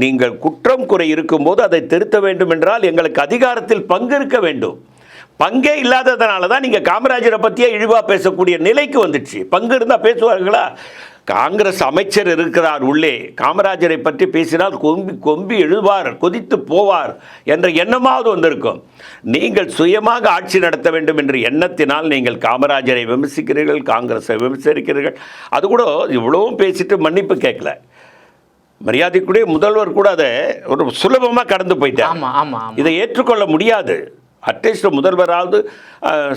நீங்கள் குற்றம் குறை இருக்கும்போது அதை திருத்த வேண்டும் என்றால் எங்களுக்கு அதிகாரத்தில் பங்கு இருக்க வேண்டும். பங்கே இல்லாததுனால தான் நீங்கள் காமராஜரை பற்றியே இழிவாக பேசக்கூடிய நிலைக்கு வந்துடுச்சு. பங்கு இருந்தால் பேசுவார்களா? காங்கிரஸ் அமைச்சர் இருக்கிறார் உள்ளே, காமராஜரை பற்றி பேசினால் கொம்பி எழுவார், கொதித்து போவார் என்ற எண்ணமாவது வந்திருக்கும். நீங்கள் சுயமாக ஆட்சி நடத்த வேண்டும் என்ற எண்ணத்தினால் நீங்கள் காமராஜரை விமர்சிக்கிறீர்கள், காங்கிரஸை விமர்சிக்கிறீர்கள். அது கூட இவ்வளவும் பேசிட்டு மன்னிப்பு கேட்கல. மரியாதைக்குரிய முதல்வர் கூட அதை ஒரு சுலபமாக கடந்து போயிட்டார். இதை ஏற்றுக்கொள்ள முடியாது. அட்லீஸ்ட் முதல்வராவது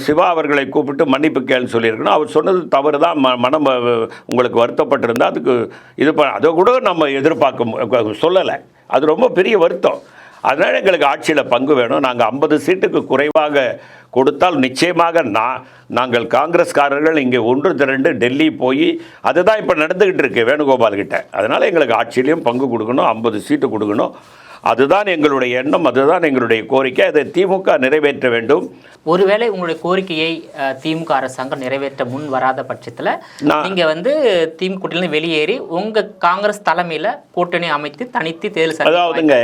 சிவா அவர்களை கூப்பிட்டு மன்னிப்பு கேள்னு சொல்லியிருக்கணும். அவர் சொன்னது தவறு தான், மனம் உங்களுக்கு வருத்தப்பட்டிருந்தால் அதுக்கு இது அதை கூட நம்ம எதிர்பார்க்க சொல்லலை. அது ரொம்ப பெரிய வருத்தம். அதனால் எங்களுக்கு ஆட்சியில் பங்கு வேணும். நாங்கள் 50 சீட்டுக்கு குறைவாக கொடுத்தால் நிச்சயமாக நாங்கள் காங்கிரஸ்காரர்கள் இங்கே ஒன்று திரண்டு டெல்லி போய் அதுதான் இப்போ நடந்துக்கிட்டு இருக்கு வேணுகோபால்கிட்ட. அதனால் எங்களுக்கு ஆட்சியிலையும் பங்கு கொடுக்கணும், 50 சீட்டு கொடுக்கணும். அதுதான் எங்களுடைய எண்ணம், அதுதான் எங்களுடைய கோரிக்கை. அதை திமுக நிறைவேற்ற வேண்டும். ஒருவேளை உங்களுடைய கோரிக்கையை திமுக அரசாங்கம் நிறைவேற்ற முன் வராத பட்சத்தில் நீங்கள் வந்து திமுக கூட்டணியில் வெளியேறி உங்கள் காங்கிரஸ் தலைமையில் கூட்டணி அமைத்து தனித்து தேர்தல், அதாவதுங்க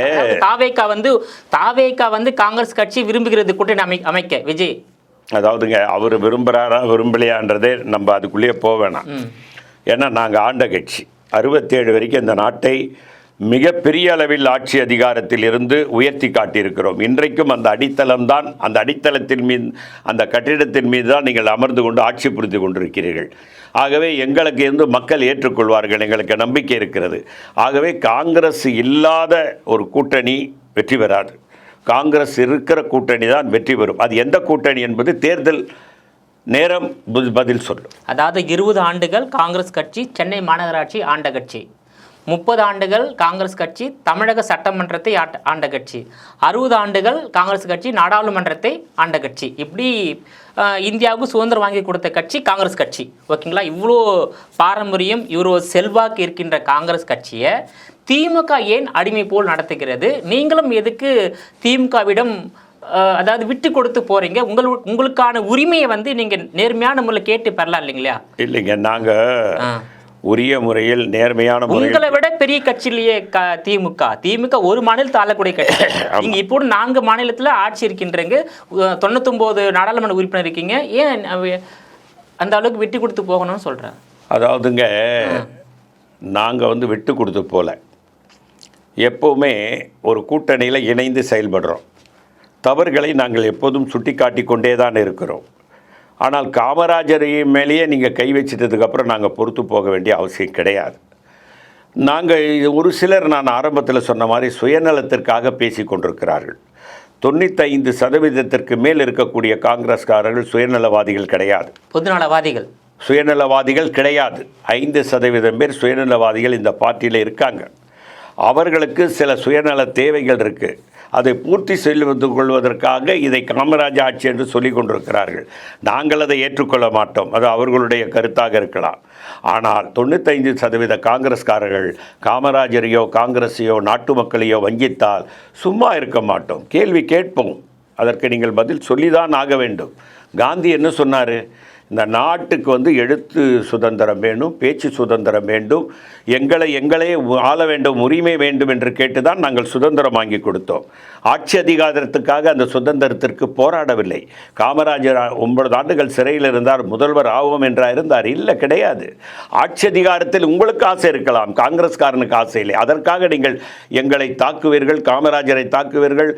தாவேகா வந்து காங்கிரஸ் கட்சி விரும்புகிறது கூட்டணி அமைக்க விஜய். அதாவதுங்க, அவர் விரும்புகிறாரா விரும்பலையான்றதே நம்ம அதுக்குள்ளேயே போக வேணாம். ஏன்னா நாங்கள் ஆண்ட கட்சி 67 வரைக்கும் இந்த நாட்டை மிகப்பெரிய அளவில் ஆட்சி அதிகாரத்தில் இருந்து உயர்த்தி காட்டியிருக்கிறோம். இன்றைக்கும் அந்த அடித்தளம்தான், அந்த அடித்தளத்தின் மீது, அந்த கட்டிடத்தின் மீது தான் நீங்கள் அமர்ந்து கொண்டு ஆட்சி புரிந்து கொண்டிருக்கிறீர்கள். ஆகவே எங்களுக்கு இருந்து மக்கள் ஏற்றுக்கொள்வார்கள், எங்களுக்கு நம்பிக்கை இருக்கிறது. ஆகவே காங்கிரஸ் இல்லாத ஒரு கூட்டணி வெற்றி பெறாது. காங்கிரஸ் இருக்கிற கூட்டணி தான் வெற்றி பெறும். அது எந்த கூட்டணி என்பது தேர்தல் நேரம் பதில் சொல்லும். அதாவது 20 ஆண்டுகள் காங்கிரஸ் கட்சி சென்னை மாநகராட்சி ஆண்ட கட்சி, 30 ஆண்டுகள் காங்கிரஸ் கட்சி தமிழக சட்டமன்றத்தை ஆண்ட கட்சி, 60 ஆண்டுகள் காங்கிரஸ் கட்சி நாடாளுமன்றத்தை ஆண்ட கட்சி. இப்படி இந்தியாவுக்கு சுதந்திரம் வாங்கி கொடுத்த கட்சி காங்கிரஸ் கட்சி. ஓகேங்களா? இவ்வளோ பாரம்பரியம், இவ்வளோ செல்வாக்கு இருக்கின்ற காங்கிரஸ் கட்சியை திமுக ஏன் அடிமை போல் நடத்துகிறது? நீங்களும் எதுக்கு திமுகவிடம் அதாவது விட்டு கொடுத்து போகிறீங்க? உங்களுக்கான உரிமையை வந்து நீங்கள் நேர்மையான முறையில் கேட்டு பெறலாம் இல்லைங்களா? இல்லைங்க, நாங்கள் உரிய முறையில் நேர்மையான முறையில் உங்களை விட பெரிய கட்சியிலேயே திமுக ஒரு மாநிலத்தில் ஆளக்கூடிய கட்சி. நீங்க இப்போ 4 மாநிலத்தில் ஆட்சி இருக்கின்றீங்க, 99 நாடாளுமன்ற உறுப்பினர் இருக்கீங்க. ஏன் அந்த அளவுக்கு விட்டு கொடுத்து போகணும்னு சொல்றேன். அதாவதுங்க, நாங்கள் விட்டு கொடுத்து போல, எப்போவுமே ஒரு கூட்டணியில் இணைந்து செயல்படுறோம். தவறுகளை நாங்கள் எப்போதும் சுட்டி காட்டி கொண்டே தான் இருக்கிறோம். ஆனால் காமராஜரையும் மேலேயே நீங்கள் கை வச்சிட்டதுக்கப்புறம் நாங்கள் பொறுத்து போக வேண்டிய அவசியம் கிடையாது. நாங்கள் ஒரு சிலர், நான் ஆரம்பத்தில் சொன்ன மாதிரி, சுயநலத்திற்காக பேசி கொண்டிருக்கிறார்கள். 95% மேல் இருக்கக்கூடிய காங்கிரஸ்காரர்கள் சுயநலவாதிகள் கிடையாது, பொதுநலவாதிகள். சுயநலவாதிகள் கிடையாது. 5% பேர் சுயநலவாதிகள் இந்த பார்ட்டியில் இருக்காங்க. அவர்களுக்கு சில சுயநல தேவைகள் இருக்குது. அதை பூர்த்தி செய்து கொள்வதற்காக இதை காமராஜ் ஆட்சி என்று சொல்லிக் கொண்டிருக்கிறார்கள். நாங்கள் அதை ஏற்றுக்கொள்ள மாட்டோம். அது அவர்களுடைய கருத்தாக இருக்கலாம். ஆனால் 95% காங்கிரஸ்காரர்கள் காமராஜரையோ காங்கிரஸையோ நாட்டு மக்களையோ வஞ்சித்தால் சும்மா இருக்க மாட்டோம், கேள்வி கேட்போம். அதற்கு நீங்கள் பதில் சொல்லிதான் ஆக வேண்டும். காந்தி என்ன சொன்னார்? இந்த நாட்டுக்கு எழுத்து சுதந்திரம் வேணும், பேச்சு சுதந்திரம் வேண்டும், எங்களே ஆள வேண்டும், உரிமை வேண்டும் என்று கேட்டு தான் நாங்கள் சுதந்திரம் வாங்கி கொடுத்தோம். ஆட்சி அதிகாரத்துக்காக அந்த சுதந்திரத்திற்கு போராடவில்லை. காமராஜர் 9 ஆண்டுகள் சிறையில் இருந்தார், முதல்வர் ஆவோம் என்றா இருந்தார்? இல்லை, கிடையாது. ஆட்சி அதிகாரத்தில் உங்களுக்கு ஆசை இருக்கலாம், காங்கிரஸ்காரனுக்கு ஆசை இல்லை. அதற்காக நீங்கள் எங்களை தாக்குவீர்கள், காமராஜரை தாக்குவீர்கள்.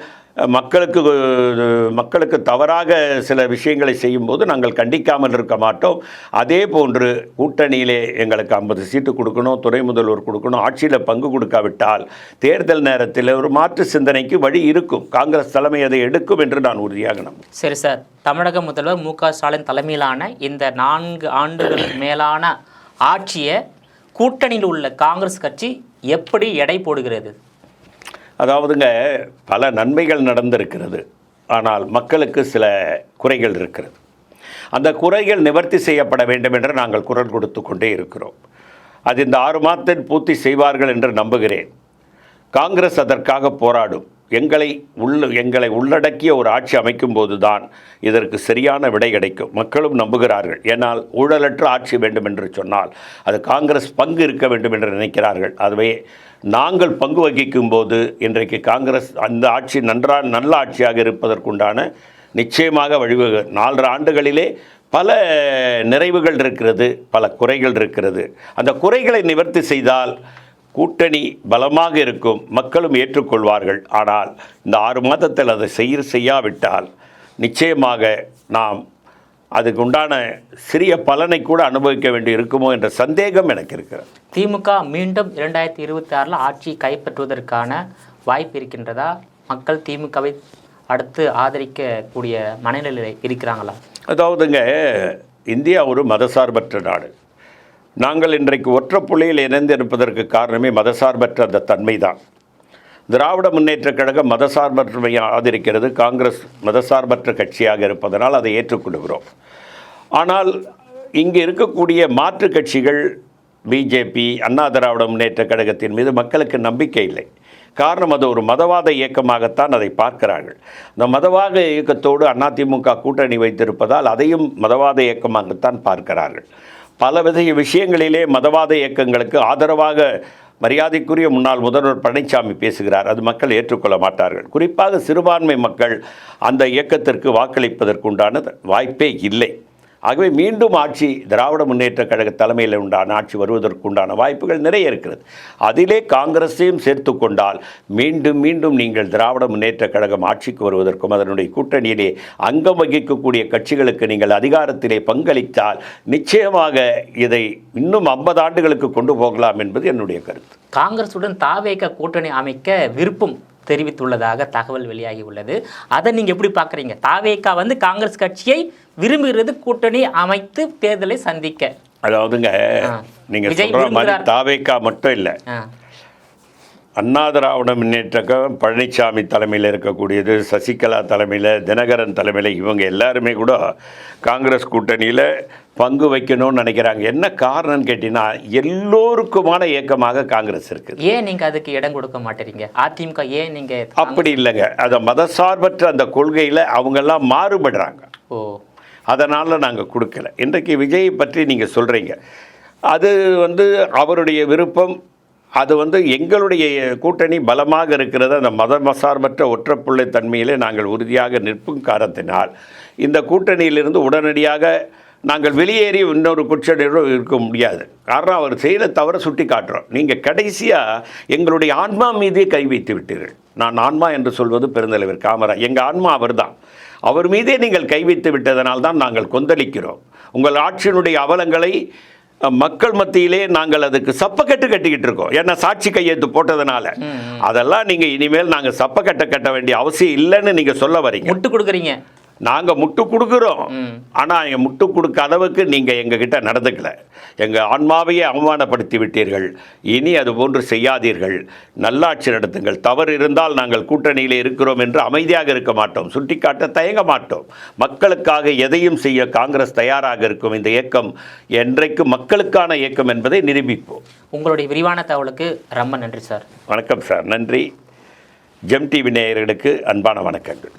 மக்களுக்கு தவறாக சில விஷயங்களை செய்யும்போது நாங்கள் கண்டிக்காமல் இருக்க மாட்டோம். அதே போன்று கூட்டணியிலே எங்களுக்கு 50 சீட்டு கொடுக்கணும், துணை முதல்வர் கொடுக்கணும், ஆட்சியில் பங்கு கொடுக்காவிட்டால் தேர்தல் நேரத்தில் ஒரு மாற்று சிந்தனைக்கு வழி இருக்கும். காங்கிரஸ் தலைமை அதை எடுக்கும் என்று நான் உறுதியாக நம்புகிறேன். சரி சார், தமிழக முதல்வர் மு.க. ஸ்டாலின் தலைமையிலான இந்த 4 ஆண்டுகளுக்கு மேலான ஆட்சியை கூட்டணியில் உள்ள காங்கிரஸ் கட்சி எப்படி எடை போடுகிறது? அதாவதுங்க, பல நன்மைகள் நடந்திருக்கிறது. ஆனால் மக்களுக்கு சில குறைகள் இருக்கிறது. அந்த குறைகள் நிவர்த்தி செய்யப்பட வேண்டும் என்று நாங்கள் குரல் கொடுத்து கொண்டே இருக்கிறோம். அது இந்த 6 மாதத்தில் பூர்த்தி செய்வார்கள் என்று நம்புகிறேன். காங்கிரஸ் அதற்காக போராடும். எங்களை உள்ளடக்கிய ஒரு ஆட்சி அமைக்கும் போது தான் இதற்கு சரியான விடை கிடைக்கும். மக்களும் நம்புகிறார்கள். ஏன்னால் ஊழலற்ற ஆட்சி வேண்டும் என்று சொன்னால் அது காங்கிரஸ் பங்கு இருக்க வேண்டும் என்று நினைக்கிறார்கள். அதுவே நாங்கள் பங்கு வகிக்கும் போது இன்றைக்கு காங்கிரஸ் அந்த ஆட்சி நல்ல ஆட்சியாக இருப்பதற்குண்டான நிச்சயமாக வழிவகை. 4 ஆண்டுகளிலே பல நிறைவுகள் இருக்கிறது, பல குறைகள் இருக்கிறது. அந்த குறைகளை நிவர்த்தி செய்தால் கூட்டணி பலமாக இருக்கும், மக்களும் ஏற்றுக்கொள்வார்கள். ஆனால் இந்த 6 மாதத்தில் அதை செய்யாவிட்டால் நிச்சயமாக நாம் அதுக்கு உண்டான சிறிய பலனை கூட அனுபவிக்க வேண்டி இருக்குமோ என்ற சந்தேகம் எனக்கு இருக்கிறது. திமுக மீண்டும் 2026 ஆட்சி கைப்பற்றுவதற்கான வாய்ப்பு இருக்கின்றதா? மக்கள் திமுகவை அடுத்து ஆதரிக்கக்கூடிய மனநிலையில் இருக்கிறாங்களா? அதாவதுங்க, இந்தியா ஒரு மதசார்பற்ற நாடு. நாங்கள் இன்றைக்கு ஒற்றைப்புள்ளியில் இணைந்திருப்பதற்கு காரணமே மதசார்பற்ற அந்த தன்மை தான். திராவிட முன்னேற்றக் கழகம் மதசார்பற்றமையை ஆதரிக்கிறது, காங்கிரஸ் மதசார்பற்ற கட்சியாக இருப்பதனால் அதை ஏற்றுக்கொள்கிறோம். ஆனால் இங்கே இருக்கக்கூடிய மாற்று கட்சிகள், பிஜேபி, அண்ணா திராவிட முன்னேற்றக் கழகத்தின் மீது மக்களுக்கு நம்பிக்கை இல்லை. காரணம், அது ஒரு மதவாத இயக்கமாகத்தான் அதை பார்க்கிறார்கள். இந்த மதவாத இயக்கத்தோடு அதிமுக கூட்டணி வைத்திருப்பதால் அதையும் மதவாத இயக்கமாகத்தான் பார்க்கிறார்கள். பலவித விஷயங்களிலே மதவாத இயக்கங்களுக்கு ஆதரவாக மரியாதைக்குரிய முன்னாள் முதல்வர் பழனிசாமி பேசுகிறார். அது மக்கள் ஏற்றுக்கொள்ள மாட்டார்கள். குறிப்பாக சிறுபான்மை மக்கள் அந்த இயக்கத்திற்கு வாக்களிப்பதற்குண்டான வாய்ப்பே இல்லை. ஆகவே மீண்டும் ஆட்சி திராவிட முன்னேற்றக் கழக தலைமையில் உண்டான ஆட்சி வருவதற்குண்டான வாய்ப்புகள் நிறைய இருக்கிறது. அதிலே காங்கிரஸையும் சேர்த்து கொண்டால் மீண்டும் நீங்கள் திராவிட முன்னேற்றக் கழகம் ஆட்சிக்கு வருவதற்கும் அதனுடைய கூட்டணியிலே அங்கம் வகிக்கக்கூடிய கட்சிகளுக்கு நீங்கள் அதிகாரத்திலே பங்களித்தால் நிச்சயமாக இதை இன்னும் 50 ஆண்டுகளுக்கு கொண்டு போகலாம் என்பது என்னுடைய கருத்து. காங்கிரசுடன் தாவேக கூட்டணி அமைக்க விருப்பம் தெரிவித்துள்ளதாக தகவல் வெளியாகி உள்ளது. அதை நீங்கள் எப்படி பார்க்குறீங்க? தாவேகா காங்கிரஸ் கட்சியை விரும்புகிறது கூட்டணி அமைத்து தேர்தலை சந்திக்க. அதாவதுங்க, நீங்கள் சொல்கிற மாதிரி தாவேகா மட்டும் இல்லை, அண்ணா திராவிட முன்னேற்றம் பழனிசாமி தலைமையில் இருக்கக்கூடியது, சசிகலா தலைமையில், தினகரன் தலைமையில், இவங்க எல்லாருமே கூட காங்கிரஸ் கூட்டணியில் பங்கு வைக்கணும்னு நினைக்கிறாங்க. என்ன காரணம்னு கேட்டிங்கன்னா, எல்லோருக்குமான இயக்கமாக காங்கிரஸ் இருக்குது. ஏன் நீங்கள் அதுக்கு இடம் கொடுக்க மாட்டேறீங்க? அதிமுக ஏன் நீங்கள் அப்படி இல்லைங்க, அதை மதசார்பற்ற அந்த கொள்கையில் அவங்கெல்லாம் மாறுபடுறாங்க. அதனால் நாங்கள் கொடுக்கல. இன்றைக்கு விஜயை பற்றி நீங்கள் சொல்கிறீங்க. அது அவருடைய விருப்பம். அது எங்களுடைய கூட்டணி பலமாக இருக்கிறது. அந்த மதமசார்பற்ற ஒற்றைப்புள்ளை தன்மையிலே நாங்கள் உறுதியாக நிற்கும் காரணத்தினால் இந்த கூட்டணியிலிருந்து உடனடியாக நாங்கள் வெளியேறி இன்னொரு குற்றநிலை இருக்க முடியாது. காரணம் அவர் செய்த தவற சுட்டி காட்டுறோம். நீங்கள் கடைசியாக எங்களுடைய ஆன்மா மீதே கை வைத்து விட்டீர்கள். நான் ஆன்மா என்று சொல்வது பெருந்தலைவர் காமராஜ். எங்கள் ஆன்மா அவர்தான். அவர் மீதே நீங்கள் கை வைத்து விட்டதனால் தான் நாங்கள் கொந்தளிக்கிறோம். உங்கள் ஆட்சியினுடைய அவலங்களை மக்கள் மத்தியிலே நாங்கள் அதுக்கு சப்பக்கட்டு கட்டிக்கிட்டு இருக்கோம். ஏன்னா சாட்சி கையெழுத்து போட்டதுனால அதெல்லாம் நீங்கள் இனிமேல் நாங்கள் சப்பக்கட்டை கட்ட வேண்டிய அவசியம் இல்லைன்னு நீங்கள் சொல்ல வரீங்க. முட்டு கொடுக்குறீங்க. நாங்கள் முட்டு கொடுக்குறோம். ஆனால் எங்கள் முட்டு கொடுக்க அளவுக்கு நீங்கள் எங்ககிட்ட நடந்துக்கல. எங்கள் ஆன்மாவையே அவமானப்படுத்தி விட்டீர்கள். இனி அது போன்று செய்யாதீர்கள். நல்லாட்சி நடத்துங்கள். தவறு இருந்தால் நாங்கள் கூட்டணியில் இருக்கிறோம் என்று அமைதியாக இருக்க மாட்டோம். சுட்டிக்காட்ட தயங்க மாட்டோம். மக்களுக்காக எதையும் செய்ய காங்கிரஸ் தயாராக இருக்கும். இந்த இயக்கம் என்றைக்கு மக்களுக்கான இயக்கம் என்பதை நிரூபிப்போம். உங்களுடைய விரிவான தகவலுக்கு ரொம்ப நன்றி சார். வணக்கம் சார். நன்றி. ஜெம் டிவி நேயர்களுக்கு அன்பான வணக்கங்கள்.